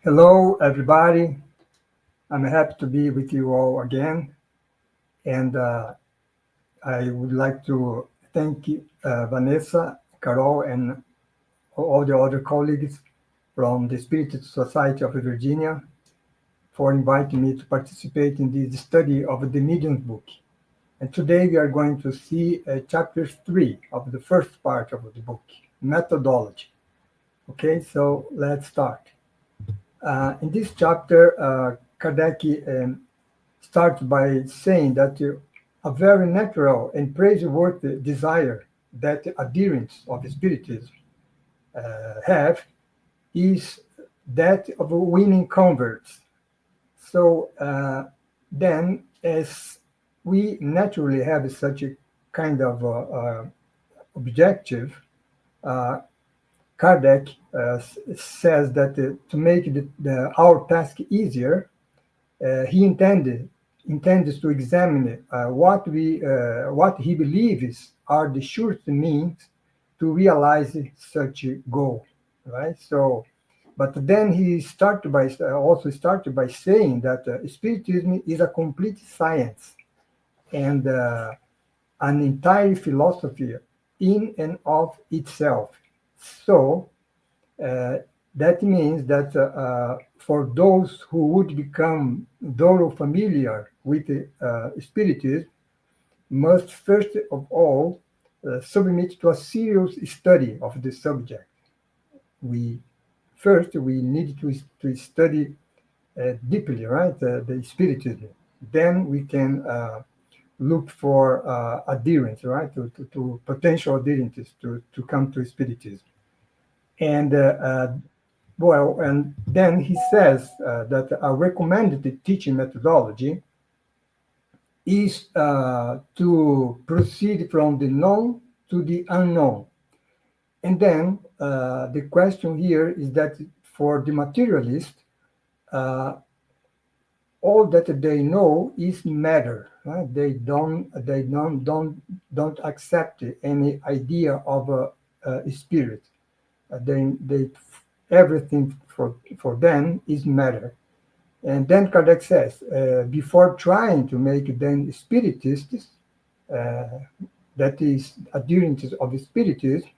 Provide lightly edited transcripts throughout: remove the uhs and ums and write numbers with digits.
Hello, everybody. I'm happy to be with you all again. And I would like to thank Vanessa, Carol, and all the other colleagues from the Spirit Society of Virginia for inviting me to participate in this study of the Medium's book. And today we are going to see chapter 3 of the first part of the book, Methodology. Okay, so let's start. In this chapter, Kardec starts by saying that a very natural and praiseworthy desire that adherents of Spiritism have is that of winning converts. So then, as we naturally have such a kind of objective, uh, Kardec says that to make our task easier, he intends to examine what he believes are the surest means to realize such a goal, right? So, but then he started by saying that Spiritism is a complete science and an entire philosophy in and of itself. So uh, that means that for those who would become thorough familiar with Spiritism, must first of all submit to a serious study of the subject. We we need to study deeply, right, the Spiritism. Then we can look for adherents, right, to potential adherents to come to Spiritism. And and then he says that a recommended teaching methodology is to proceed from the known to the unknown. And then the question here is that for the materialist, uh, all that they know is matter. Right? They don't accept any idea of a spirit. They everything for them is matter. And then Kardec says, before trying to make them spiritists, uh, that is, adherents of spiritism,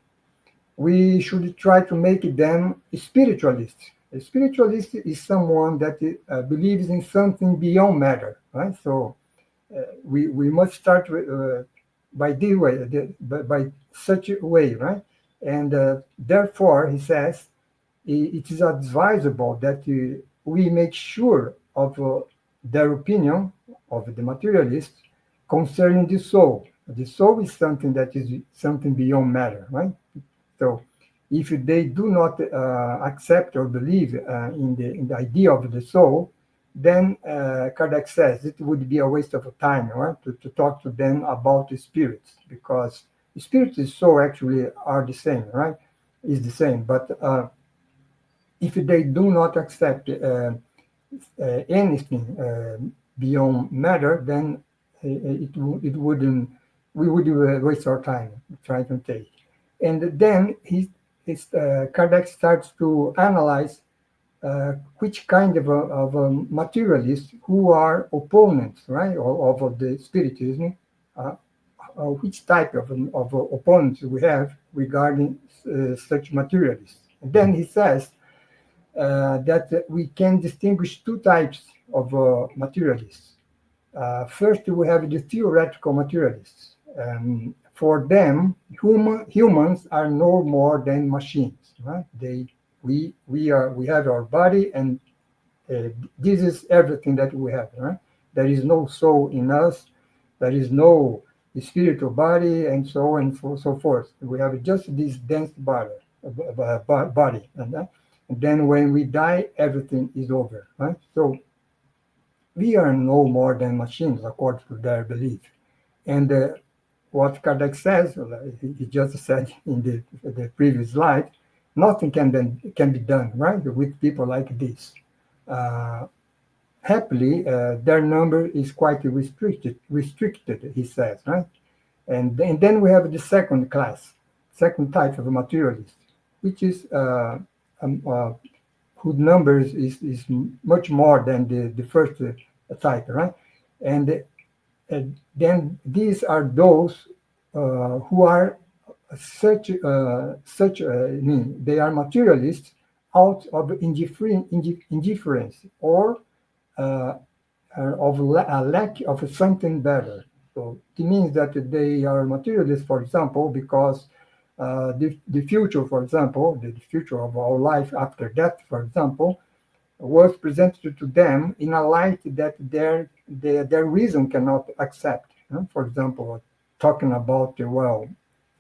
we should try to make them spiritualists. A spiritualist is someone that believes in something beyond matter, right? So we must start by this way, by such a way, right? And therefore, he says, it is advisable that we make sure of their opinion of the materialists concerning the soul. The soul is something that is something beyond matter, right? So if they do not accept or believe in the idea of the soul, then Kardec says it would be a waste of time, right, to talk to them about the spirits, because spirit and soul actually are the same, right? Is the same, but if they do not accept anything beyond matter, then it wouldn't we would waste our time trying to take. And then Kardec starts to analyze which kind of a materialists who are opponents, right, of the Spiritism, uh, which type of opponents we have regarding such materialists. And then he says that we can distinguish two types of materialists. First, we have the theoretical materialists. For them, humans are no more than machines. Right? We have our body, and this is everything that we have. Right? There is no soul in us. There is no spiritual body, and so on and so forth. We have just this dense body, and then when we die, everything is over. Right? So we are no more than machines, according to their belief. And what Kardec says, he just said in the previous slide, nothing can be done, right, with people like this. Uh, Happily, their number is quite restricted, he says, right? And then we have the second class, second type of materialist, which is um, uh, whose numbers is much more than the first type, right? And then these are those who are I mean, they are materialists out of indifference or uh, a lack of something better. So it means that they are materialists, for example, because the future, for example, the future of our life after death, for example, was presented to them in a light that their reason cannot accept. For example, talking about, well,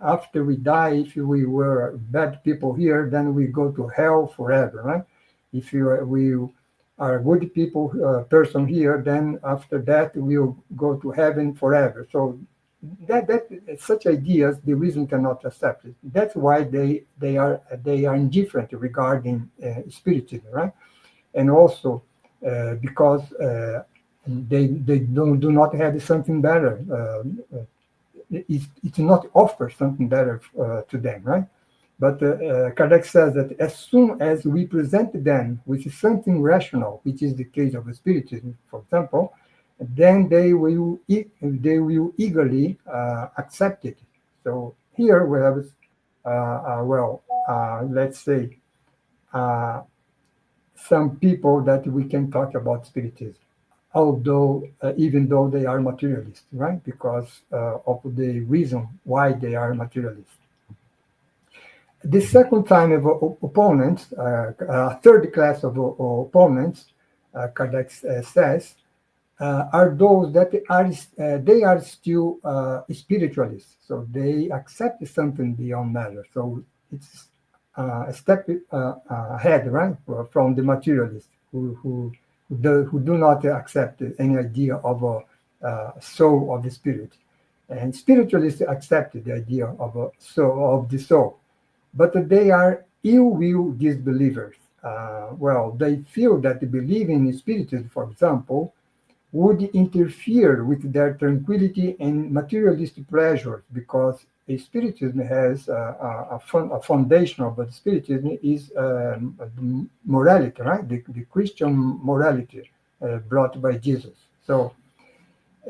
after we die, if we were bad people here, then we go to hell forever, right? If we are good people, person here, then after that we'll go to heaven forever. So that such ideas, the reason cannot accept it. That's why they are indifferent regarding spiritism, right? And also because they do not have something better. It's not offer something better to them, right? But Kardec says that as soon as we present them with something rational, which is the case of Spiritism, for example, then they will eagerly accept it. So here we have, let's say, uh, some people that we can talk about Spiritism, although even though they are materialists, right? Because of the reason why they are materialists. The second kind of opponents, third class of opponents, Kardec says, are those that they are still spiritualists. So they accept something beyond matter. So it's a step ahead, right, from the materialists who do not accept any idea of a soul of the spirit. And spiritualists accept the idea of a soul of the soul, but they are ill-will disbelievers. They feel that believing in spiritism, for example, would interfere with their tranquility and materialistic pleasures, because spiritism has a foundation of the spiritism is morality, right? The Christian morality brought by Jesus. So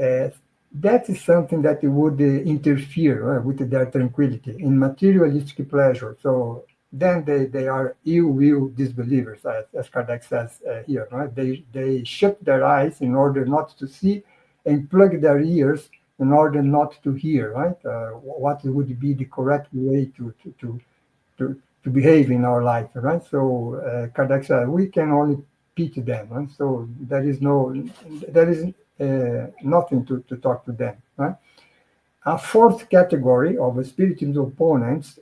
uh, that is something that would interfere with their tranquility in materialistic pleasure. So then they are ill-will disbelievers, as Kardec says here. Right? They shut their eyes in order not to see, and plug their ears in order not to hear. Right? What would be the correct way to behave in our life? Right? So Kardec says we can only pity them. Right? So there is nothing to talk to them. Right? A fourth category of spiritism opponents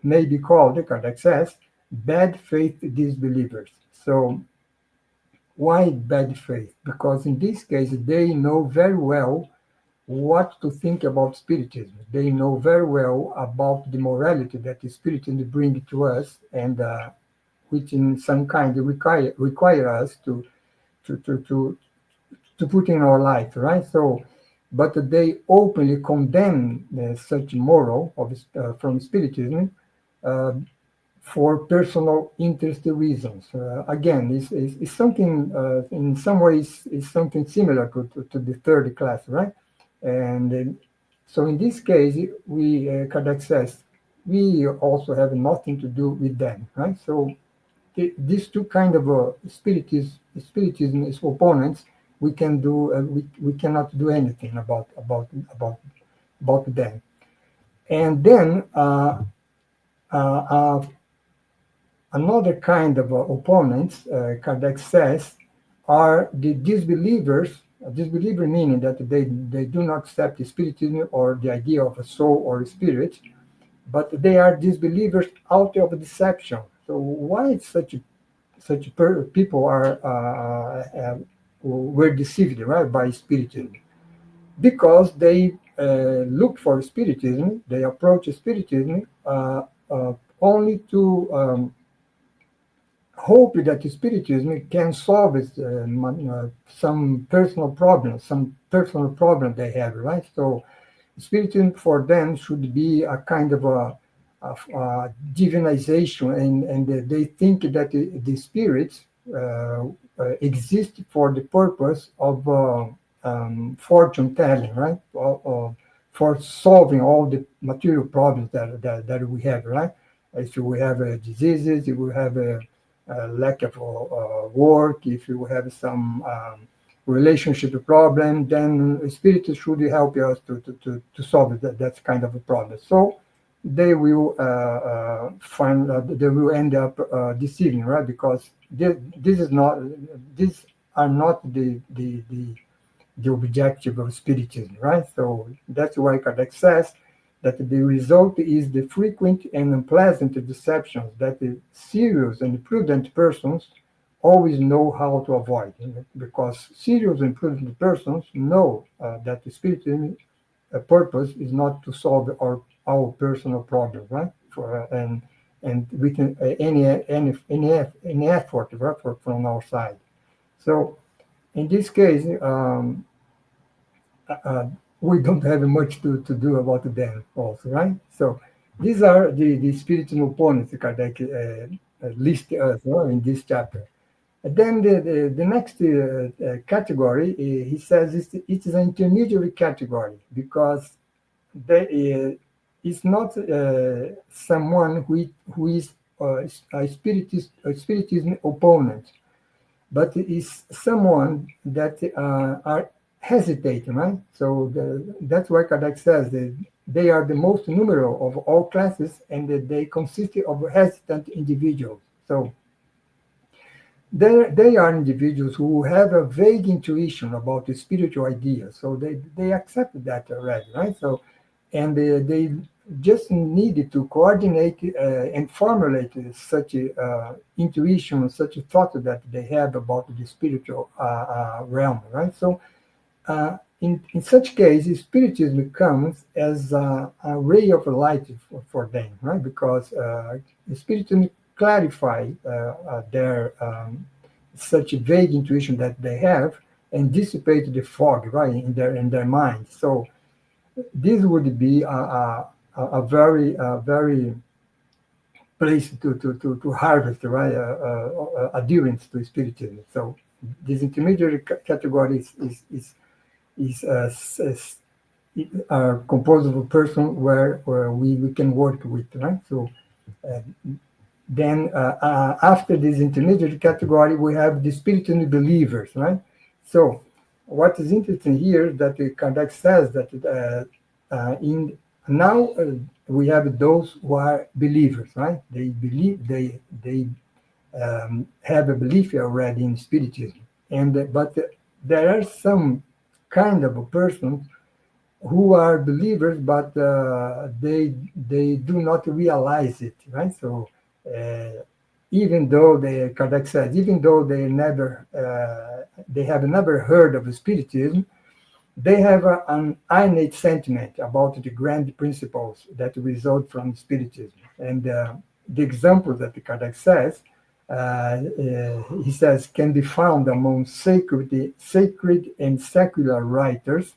may be called, Kardec says, bad faith disbelievers. So why bad faith? Because in this case, they know very well what to think about Spiritism. They know very well about the morality that the Spiritism brings to us, and which in some kind require us to, to, to, to put in our life, right? So, but they openly condemn such moral from Spiritism uh, for personal interest reasons. Again, it's something in some ways is something similar to the third class, right? And so in this case, we Kardec says we also have nothing to do with them, right? So these two kind of spiritism is opponents. We cannot do anything about them. And then uh, another kind of opponents, Kardec says, are the disbelievers. Disbeliever meaning that they do not accept the spiritism or the idea of a soul or a spirit, but they are disbelievers out of deception. So why people were deceived, right, by spiritism? Because they look for spiritism, they approach spiritism only to hope that spiritism can solve some personal problem they have, right? So spiritism for them should be a kind of divinization, and they think that the spirits exist for the purpose of fortune telling, right? For solving all the material problems that we have, right? If we have diseases, if we have a lack of work, if you have some relationship problem, then spirit should help us to solve that kind of a problem. So they will find they will end up deceiving, right? Because this is not these are not the objective of spiritism, right? So that's why Kardec says that the result is the frequent and unpleasant deceptions that the serious and prudent persons always know how to avoid, because serious and prudent persons know that the spiritism purpose is not to solve our personal problems, right? And we can any effort, right, from our side. So in this case, we don't have much to do about them also, right? So these are the spiritual opponents Kardec list us in this chapter. And then the next category, he says it is an intermediary category because it's not someone who is a spiritism opponent, but is someone that are hesitating, right? So that's why Kardec says that they are the most numerous of all classes and that they consist of hesitant individuals. So they are individuals who have a vague intuition about the spiritual ideas. So they accept that already, right? So, and they just needed to coordinate and formulate such intuition, such a thought that they have about the spiritual realm, right? So in such cases, spiritism comes as a ray of light for them, right? Because spiritism clarify their such vague intuition that they have and dissipate the fog, right, in their mind. So this would be a very place to harvest, right, adherence to spiritism. So this intermediary category is composed of a person where we can work with, right? So uh, then after this intermediate category, we have the spiritual believers, right? So what is interesting here is that Kardec says that in now we have those who are believers, right? They believe they have a belief already in spiritism, and but there are some kind of a person who are believers, but they do not realize it, right? So even though Kardec says, even though they have never heard of spiritism, they have an innate sentiment about the grand principles that result from spiritism. And the examples that Kardec says, he says, can be found among sacred and secular writers.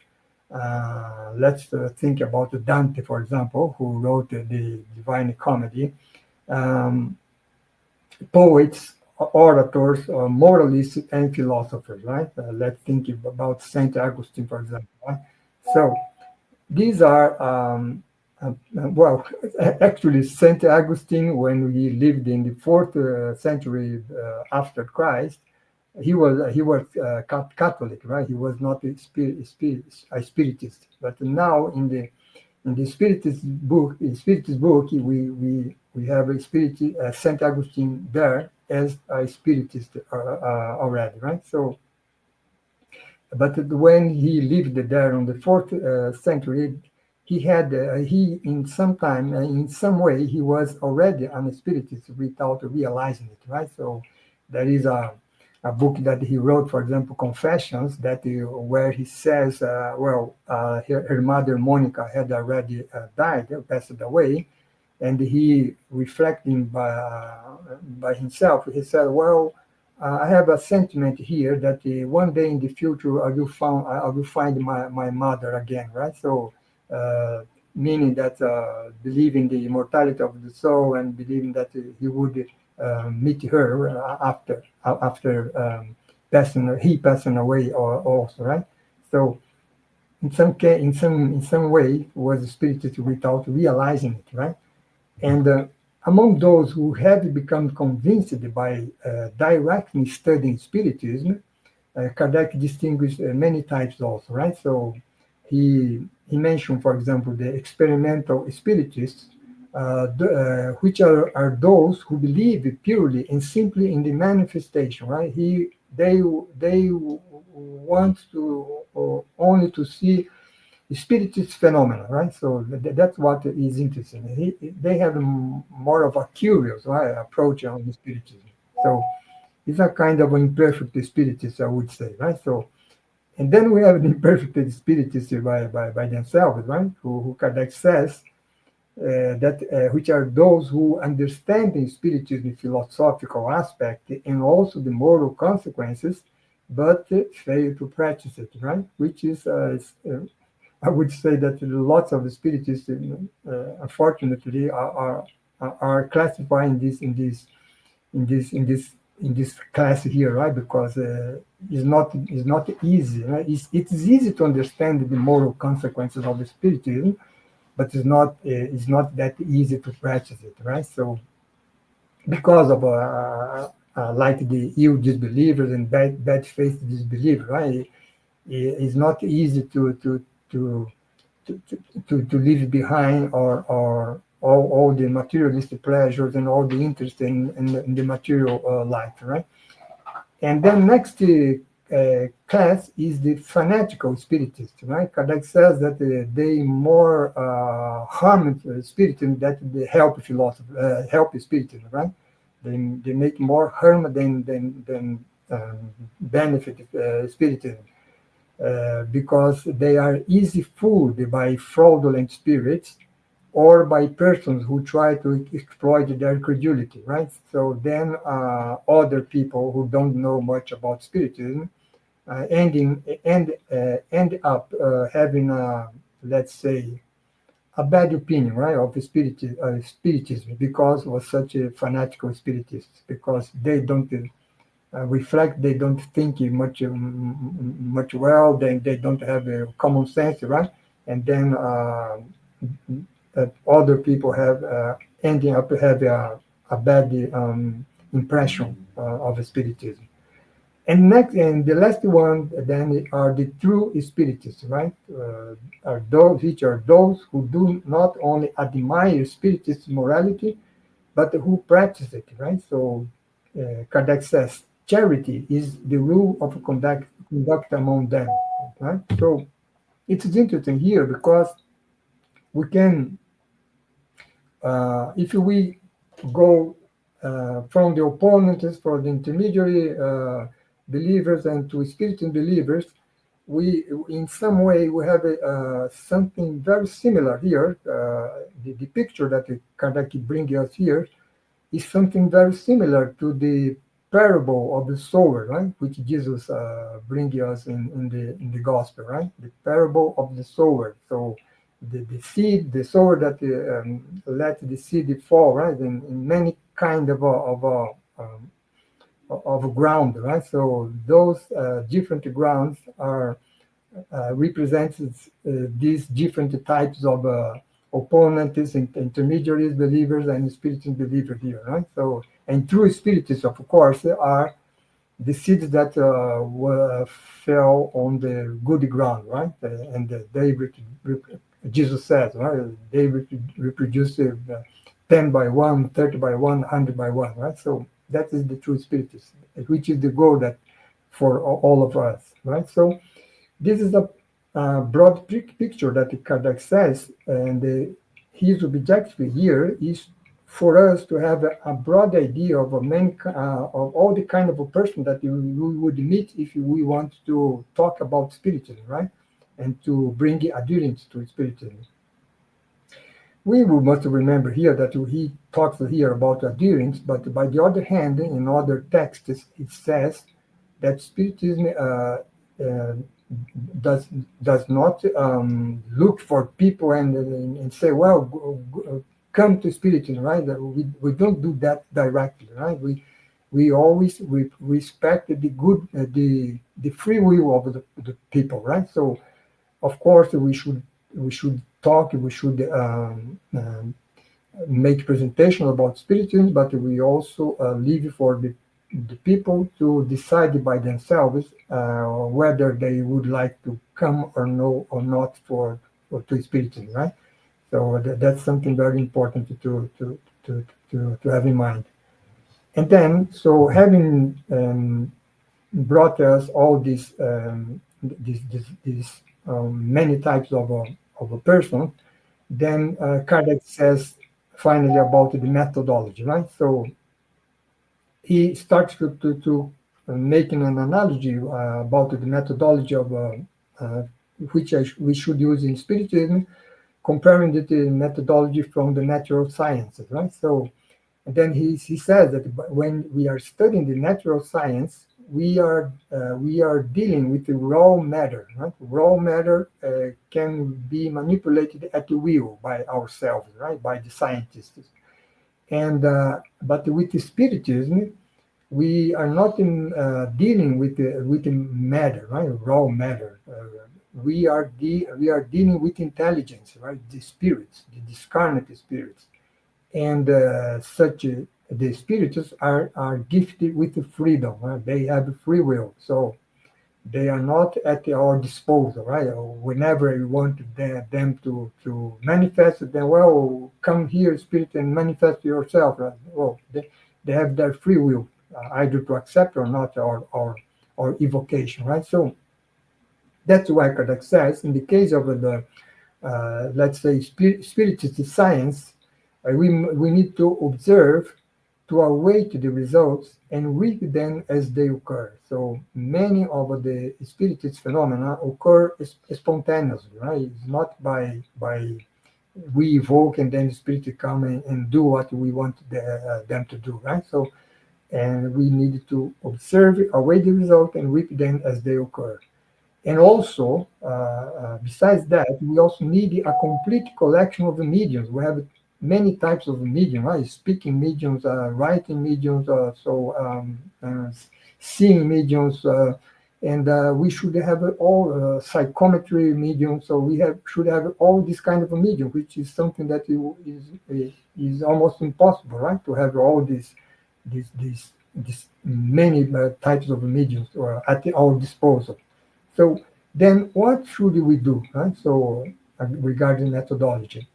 Let's think about Dante, for example, who wrote the Divine Comedy. Poets, orators, moralists, and philosophers, right? Let's think about Saint Augustine, for example. Right? So these are, well, actually, Saint Augustine, when he lived in the fourth century after Christ, he was Catholic, right? He was not a spiritist. But now in the Spiritist book, we have a spirit Saint Augustine there as a spiritist already, right? So, but when he lived there on the fourth century, he had he in some time in some way he was already an spiritist without realizing it, right? So there is a book that he wrote, for example, Confessions, that where he says, her mother Monica had already died, passed away, and he reflecting by himself, he said, well, I have a sentiment here that one day in the future I will find my mother again, right? So meaning that believing the immortality of the soul and believing that he would meet her after passing away also, right? So in some way was spirited without realizing it, right? And among those who have become convinced by directly studying spiritism, Kardec distinguished many types also, right? So he mentioned, for example, the experimental spiritists, which are those who believe purely and simply in the manifestation, right? They want to only to see spiritist phenomena, right? So that's what is interesting. They have more of a curious, right, approach on the spiritism. So it's a kind of imperfect spiritist, I would say, right? So, and then we have the imperfect spiritists by themselves, right? Who Kardec says that which are those who understand the spiritism philosophical aspect and also the moral consequences, but fail to practice it, right? Which is I would say that lots of spiritists, unfortunately, are classifying this in this in this in this class here, right? Because it's not easy. Right? It is easy to understand the moral consequences of the spiritism, but it's not that easy to practice it, right? So because of like the ill disbelievers and bad faith disbelievers, right? It's not easy to to leave behind or all the materialistic pleasures and all the interest in the material life, right? And then next class is the fanatical spiritist, right? Kardec says that they more harm spiritism than they help philosophy, help spiritism, right? They make more harm than benefit spiritism. Because they are easy fooled by fraudulent spirits or by persons who try to exploit their credulity, right? So then other people who don't know much about spiritism end up having let's say a bad opinion, right, of spiritism because of such a fanatical spiritist, because they don't reflect, they don't think much well, they don't have a common sense, right? And then that other people have ending up having a bad impression of spiritism. And the last one then are the true spiritists, right? Are those which are those who do not only admire spiritist morality, but who practice it, right? So Kardec says charity is the rule of conduct among them, right? So it is interesting here because we can, if we go from the opponents for the intermediary believers and to spiritual believers, we in some way we have something very similar here. The picture that Kardec brings us here is something very similar to the parable of the sower, right? Which Jesus brings us in the gospel, right? The parable of the sower. So the seed, the sower that let the seed fall, right? In many kind of ground, right? So those different grounds are represents these different types of opponents, intermediaries, believers, and spiritual believers here, right? So, and true spiritists, of course, are the seeds that fell on the good ground, right? And they, Jesus says, right? They reproduce 10 by 1, 30 by 1, 100 by 1, right? So that is the true spiritist, which is the goal that for all of us, right? So this is a broad picture that Kardec says, and his objective here is for us to have a broad idea of of all the kind of a person that we would meet if we want to talk about spiritism, right? And to bring adherence to spiritism. We must remember here that he talks here about adherence, but by the other hand, in other texts, it says that spiritism does does not look for people and say, well, come to spiritism, right? We don't do that directly, right? We always respect the good the free will of the people, right? So of course we should talk, we should make presentation about spiritism, but we also leave for the people to decide by themselves whether they would like to come or no or not for to spiritism, right? So that's something very important to have in mind. And then, so having brought us all these many types of a person, then Kardec says finally about the methodology, right? So he starts to making an analogy about the methodology of uh, which we should use in spiritism, comparing the methodology from the natural sciences, right? So and then he says that when we are studying the natural science, we are dealing with the raw matter. Right? Raw matter can be manipulated at will by ourselves, right? By the scientists. And but with the spiritism, we are not dealing with the matter, right? Raw matter. We are dealing with intelligence, right? The spirits, the discarnate spirits, and the spirits are gifted with the freedom. Right? They have free will, so they are not at our disposal, right? Whenever we want them to manifest, then well, come here, spirit, and manifest yourself. Right? Well, they have their free will, either to accept or not, or evocation, right? So that's why Kardec says, in the case of the let's say spiritist science, we need to observe, to await the results and read them as they occur. So many of the spiritist phenomena occur spontaneously, right? It's not by we evoke and then the spirit come and do what we want them to do, right? So and we need to observe, await the result, and read them as they occur. And also, besides that, we also need a complete collection of the mediums. We have many types of medium, right? Speaking mediums, writing mediums, seeing mediums, and we should have all psychometry mediums. So we should have all this kind of a medium, which is something that is almost impossible, right? To have all these many types of mediums at our disposal. So then what should we do, right? So regarding methodology,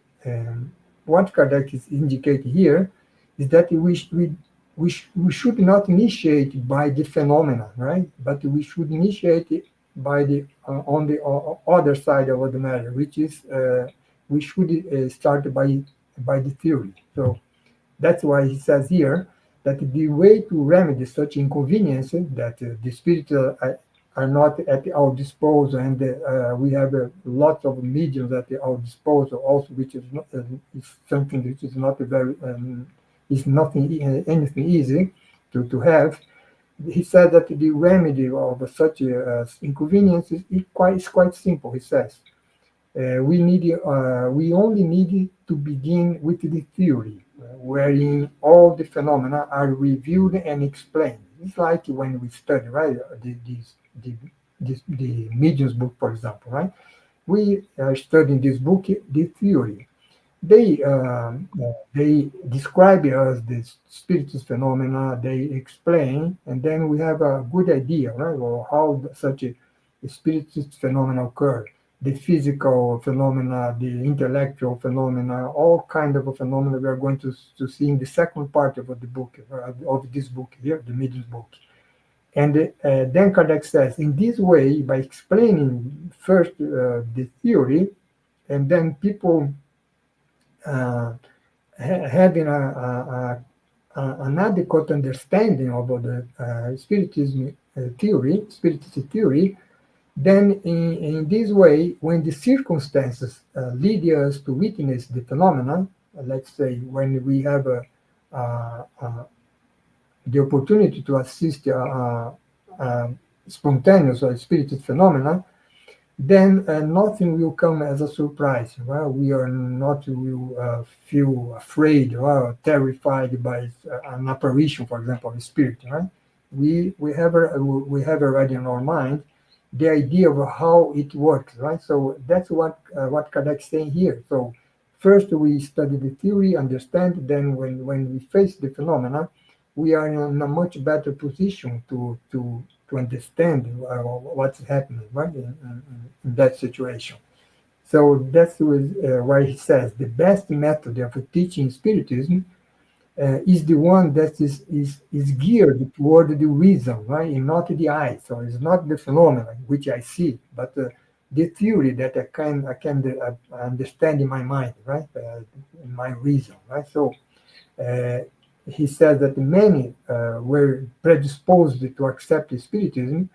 what Kardec is indicating here is that we should not initiate by the phenomena, right? But we should initiate it by the on the other side of the matter, which is we should start by the theory. So that's why he says here that the way to remedy such inconveniences that the spiritual are not at our disposal, and we have lots of mediums at our disposal, also, which is not, is something which is not a very is nothing anything easy to have. He said that the remedy of such inconveniences is quite simple. He says we only need to begin with the theory, wherein all the phenomena are reviewed and explained. It's like when we study, right? The medium's book, for example, right? We are studying this book, the theory. They describe it as the spiritist phenomena. They explain, and then we have a good idea, right, or how such a spiritist phenomena occur. The physical phenomena, the intellectual phenomena, all kind of a phenomena we are going to see in the second part of the book, of this book here, the medium's book. And then Kardec says, in this way, by explaining first the theory, and then people having an adequate understanding of the spiritist theory, then in this way, when the circumstances lead us to witness the phenomenon, let's say when we have the opportunity to assist spontaneous or spiritist phenomena, then nothing will come as a surprise. Well, we are not will feel afraid or terrified by an apparition, for example, of a spirit. Right? We have already in our mind the idea of how it works. Right? So that's what Kardec is saying here. So first we study the theory, understand. Then when we face the phenomena, we are in a much better position to understand what's happening, right, in that situation. So that's why he says the best method of teaching Spiritism is the one that is geared toward the reason, right, and not the eye. So it's not the phenomena which I see, but the theory that I can understand in my mind, right, in my reason, right. So uh, he said that many were predisposed to accept Spiritism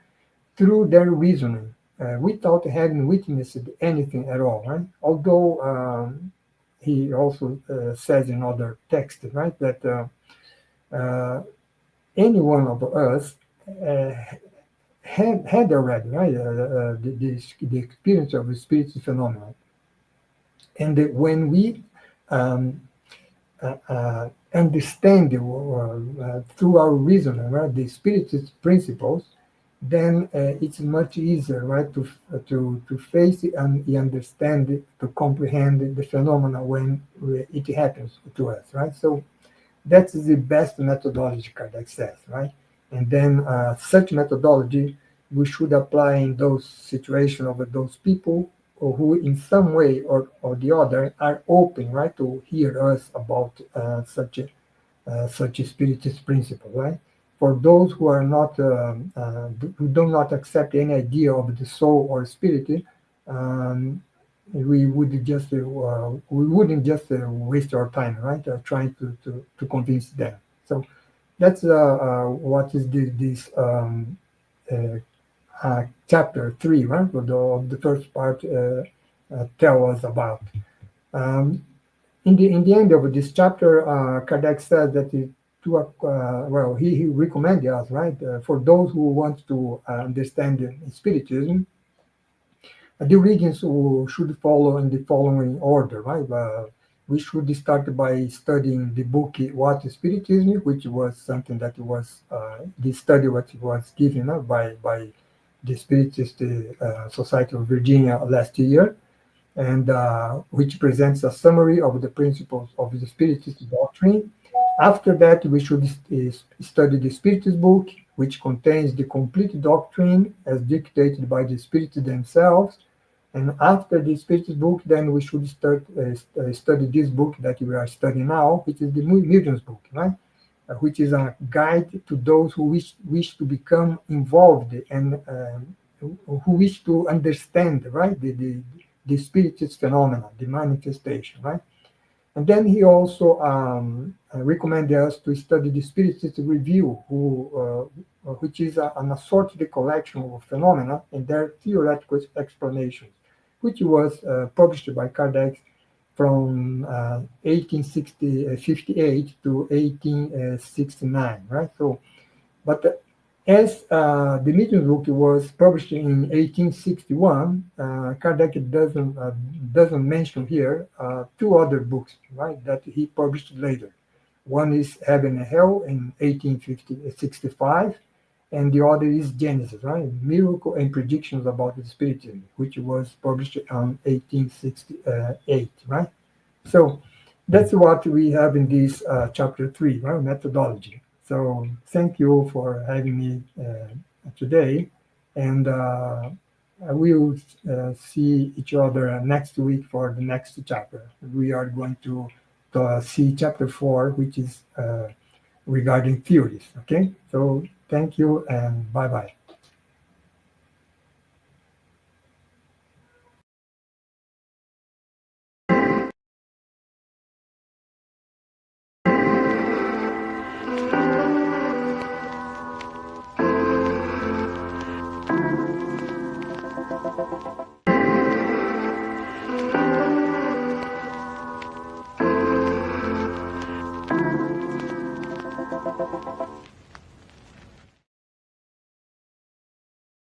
through their reasoning, without having witnessed anything at all. Right? Although he also says in other texts, right, that uh, any one of us uh, had already, right, the experience of the spiritual phenomenon, and that when we um, understand through our reasoning, right, the spiritist principles, then it's much easier, right, to face it and understand it, to comprehend the phenomena when it happens to us, right? So that's the best methodology, Kardec says, right? And then such methodology we should apply in those situations of those people who, in some way or the other, are open, right, to hear us about such a spiritist principle, right? For those who are not, who do not accept any idea of the soul or spirit, um, we wouldn't just waste our time, right? Trying to convince them. So that's what is this uh, chapter 3, right? Of the first part tell us about. Um, in the end of this chapter, Kardec says that he recommended us, right, for those who want to understand Spiritism, the readings should follow in the following order, right? We should start by studying the book What is Spiritism, which was something that was the study what was given by the Spiritist Society of Virginia last year, and which presents a summary of the principles of the Spiritist doctrine. After that, we should study the Spiritist book, which contains the complete doctrine as dictated by the Spirits themselves. And after the Spiritist book, then we should start study this book that we are studying now, which is the Medium's book, right? Which is a guide to those who wish to become involved and who wish to understand, right, the spiritist phenomena, the manifestation, right? And then he also recommended us to study the Spiritist Review, which is an assorted collection of phenomena and their theoretical explanations, which was published by Kardec from 1858 to 1869, right? So, but as the Medium book was published in 1861, Kardec doesn't mention here two other books, right, that he published later. One is Heaven and Hell in 1865, and the other is Genesis, right, Miracle and Predictions about the Spiritism, which was published in 1868, right? So that's what we have in this chapter 3, right, methodology. So thank you for having me today, and we will see each other next week for the next chapter. We are going to see chapter 4, which is regarding theories. Okay, so thank you and bye bye.